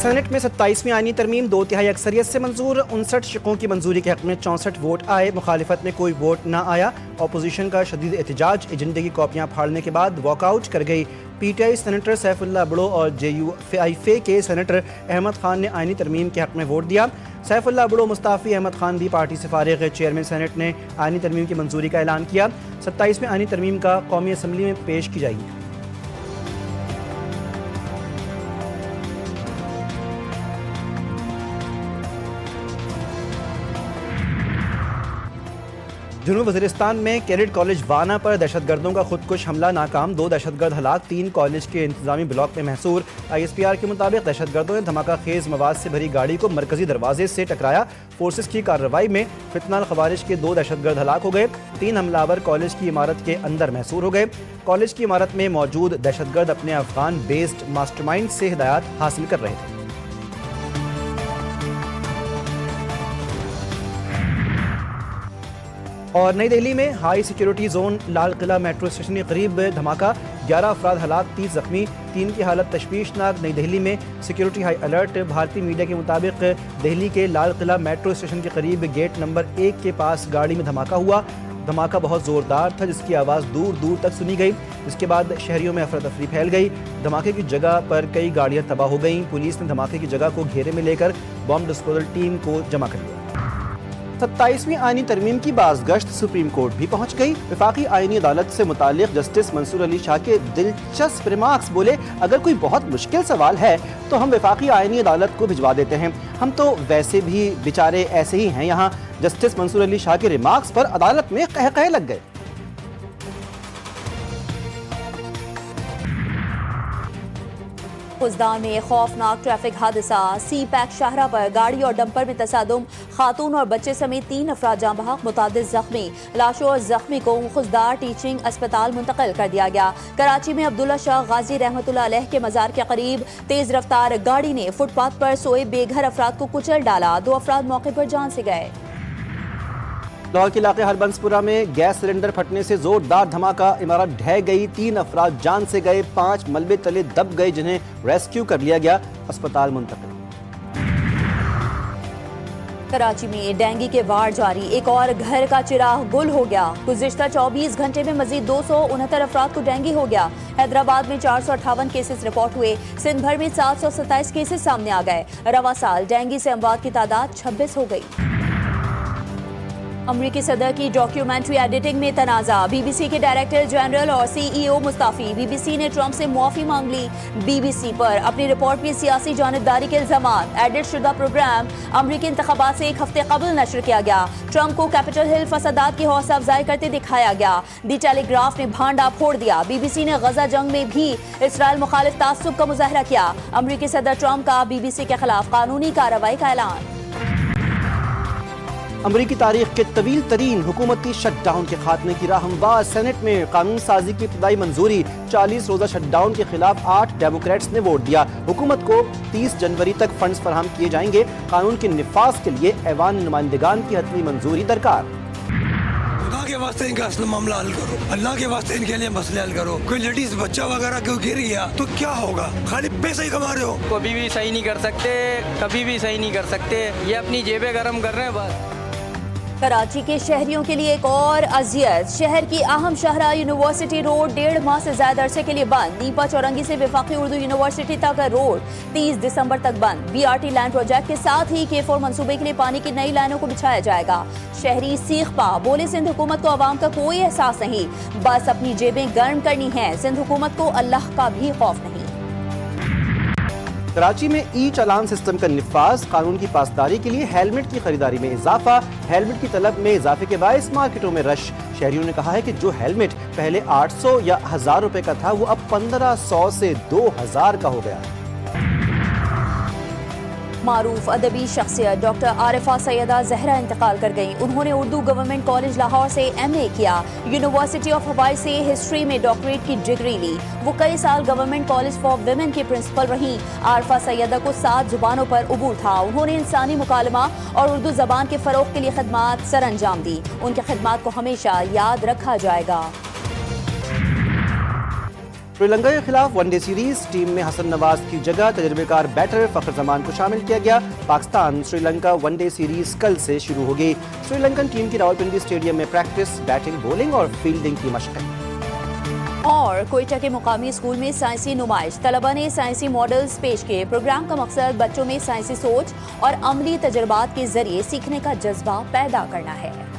Senate में 27वीं आईनी तरमीम 2/3 अक्सरियत से मंजूर। 59 शिकों की मंजूरी के हक में 64 वोट आए, मुखालिफत में कोई वोट ना आया। अपोजिशन का शदीद एहतजाज, एजेंडे की कॉपियाँ फाड़ने के बाद वॉकआउट कर गई। PTI सेनेटर सैफुल्लाह बुड़ो और JUIF के सेनेटर अहमद खान ने आईनी तरमीम के हक में वोट दिया। सैफुल्लाह बुड़ो मुस्ताफ़ी, अहमद खान भी पार्टी से फारिग। चेयरमैन सेनेट ने आईनी तरमीम की मंजूरी का ऐलान किया। 27वें आईनी तरमीम का कौमी असम्बली में पेश की जाएगी। जुनूब वज़ीरिस्तान में कैडेट कॉलेज वाना पर दहशतगर्दों का खुदकुश हमला नाकाम। 2 दहशतगर्द हलाक, 3 कॉलेज के इंतजामी ब्लॉक में महसूर। ISPR के मुताबिक दहशतगर्दों ने धमाका खेज मवाद से भरी गाड़ी को मरकजी दरवाजे से टकराया। फोर्सेस की कार्रवाई में फितनाल खवारिज के 2 दहशतगर्द हलाक हो गए। 3 हमलावर कॉलेज की इमारत के अंदर महसूर हो गए। कॉलेज की इमारत में मौजूद दहशतगर्द अपने अफगान बेस्ड मास्टरमाइंड से हिदायत हासिल कर रहे थे। और नई दिल्ली में high security zone Lal Qila metro station के करीब धमाका, 11 अफराद हलाक, 30 जख्मी, 3 की हालत तशवीशनाक। नई दिल्ली में सिक्योरिटी हाई अलर्ट। भारतीय मीडिया के मुताबिक दिल्ली के लाल किला मेट्रो स्टेशन के करीब गेट नंबर 1 के पास गाड़ी में धमाका हुआ। धमाका बहुत जोरदार था, जिसकी आवाज़ दूर दूर तक सुनी गई। इसके बाद शहरियों में अफरा तफरी फैल गई। धमाके की जगह पर कई गाड़ियां तबाह हो गईं। पुलिस ने धमाके की जगह को घेरे में लेकर बॉम्ब डिस्पोजल टीम को जमा कर लिया। 27वीं आईनी तरमीम की बाज़गश्त सुप्रीम कोर्ट भी पहुंच गई। वफाकी आईनी अदालत से मुतालिक जस्टिस मंसूर अली शाह के दिलचस्प रिमार्क्स। बोले, अगर कोई बहुत मुश्किल सवाल है तो हम वफाकी आईनी अदालत को भिजवा देते हैं, हम तो वैसे भी बेचारे ऐसे ही हैं यहाँ। जस्टिस मंसूर अली शाह के रिमार्क्स पर अदालत में कहकहे लग गए। खुजदान में खौफनाक ट्रैफिक हादसा। CPAC शाहरा पर गाड़ी और डंपर में तसादुम, खातून और बच्चे समेत 3 अफराद जाँ बहक, मुतादिद जख्मी। लाशों और जख्मी को खुजदार टीचिंग अस्पताल मुंतकिल कर दिया गया। कराची में अब्दुल्ला शाह गाजी रहमतुल्लाह अलैह के मज़ार के करीब तेज रफ्तार गाड़ी ने फुटपाथ पर सोए बेघर अफराद को कुचल डाला। 2 अफराद मौके पर जान से गए। लाहौर के इलाके हरबंसपुरा में गैस सिलेंडर फटने से जोरदार धमाका, इमारत ढह गई, 3 अफराद जान से गए, 5 मलबे तले दब गए, जिन्हें रेस्क्यू कर लिया गया, अस्पताल मुंतकिल। कराची में डेंगू के वार जारी, एक और घर का चिराग गुल हो गया। गुज़िश्ता 24 घंटे में मजीद 269 अफराद को डेंगू हो गया। हैदराबाद में 458 केसेस रिपोर्ट हुए। सिंध भर में 727 केसेस सामने आ गए। रवा साल डेंगू से अमवात की तादाद 26 हो गई। अमरीकी सदर की डॉक्यूमेंट्री एडिटिंग में तनाज़ा। BBC के डायरेक्टर जनरल और CEO मुस्ताफ़ी। BBC ने ट्रंप से मुआफ़ी मांग ली। BBC पर अपनी रिपोर्ट में सियासी जानिबदारी के इल्ज़ामात। एडिट शुदा प्रोग्राम अमरीकी इंतख़ाबात से 1 हफ्ते कबल नशर किया गया। ट्रंप को कैपिटल हिल फसादात की हौसला अफजाई करते दिखाया गया। दी टेलीग्राफ ने भांडा फोड़ दिया। BBC ने गजा जंग में भी इसराइल मुखालिफ तासुब का मुजाहरा किया। अमरीकी सदर ट्रंप का BBC के खिलाफ कानूनी कार्रवाई का ऐलान। अमरीकी तारीख के तवील तरीन हुकूमती शटडाउन के खात्मे की राह हमवार। सेनेट में कानून साजी की इब्तदाई मंजूरी। 40 रोजा शटडाउन के खिलाफ 8 डेमोक्रेट्स ने वोट दिया। हुकूमत को 30 जनवरी तक फंड्स फराहम किए जाएंगे। कानून के निफाज के लिए ऐवान नुमाइंदगान की हतमी मंजूरी दरकार। अल्लाह के वास्ते इनका असल मामला हल करो, अल्लाह के वास्ते इनके लिए मसले हल करो। कोई लेडीज बच्चा वगैरह क्यों गिर गया तो क्या होगा? खाली पैसा ही कमा रहे हो। कभी भी सही नहीं कर सकते, कभी भी सही नहीं कर सकते, ये अपनी जेबें गर्म कर रहे हैं बस। कराची के शहरियों के लिए एक और अजियत। शहर की अहम शाहरा यूनिवर्सिटी रोड 1.5 माह से ज्यादा अरसे के लिए बंद। नीपा चौरंगी से वफाकी उर्दू यूनिवर्सिटी तक का रोड 30 दिसंबर तक बंद। BRT लैंड प्रोजेक्ट के साथ ही K4 मंसूबे के लिए पानी की नई लाइनों को बिछाया जाएगा। शहरी सीख पा बोले, सिंध हुकूमत को आवाम का कोई एहसास नहीं, बस अपनी जेबें गर्म करनी है। सिंध हुकूमत को अल्लाह का भी खौफ नहीं। कराची में चालान सिस्टम का निफाज। कानून की पासदारी के लिए हेलमेट की खरीदारी में इजाफा। हेलमेट की तलब में इजाफे के बायस मार्केटों में रश। शहरियों ने कहा है कि जो हेलमेट पहले 800 या 1000 रुपए का था, वो अब 1500 से 2000 का हो गया। मारूफ अदबी शख्सियत डॉक्टर आरिफा सैयदा जहरा इंतकाल कर गई। उन्होंने उर्दू गवर्नमेंट कॉलेज लाहौर से MA किया। यूनिवर्सिटी ऑफ हवाई से हिस्ट्री में डॉक्टरेट की डिग्री ली। वो कई साल गवर्नमेंट कॉलेज फॉर विमेन की प्रिंसिपल रहीं। आरिफा सैयदा को 7 जुबानों पर उबूर था। उन्होंने इंसानी मुकालमा और उर्दू जबान के फरोग के लिए खिदमात सर अंजाम दी। उनकी खिदमात को हमेशा याद रखा जाएगा। श्रीलंका के खिलाफ वनडे सीरीज टीम में हसन नवाज की जगह तजर्बेकार बैटर फखर जमान को शामिल किया गया। पाकिस्तान श्रीलंका वनडे सीरीज कल से शुरू होगी। श्रीलंकन टीम की रावलपिंडी स्टेडियम में प्रैक्टिस, बैटिंग, बॉलिंग और फील्डिंग की मशक़ें। और कोयटा के मुकामी स्कूल में साइंसी नुमाइश, तलबा ने साइंसी मॉडल्स पेश किए। प्रोग्राम का मकसद बच्चों में साइंसी सोच और अमली तजर्बात के जरिए सीखने का जज्बा पैदा करना है।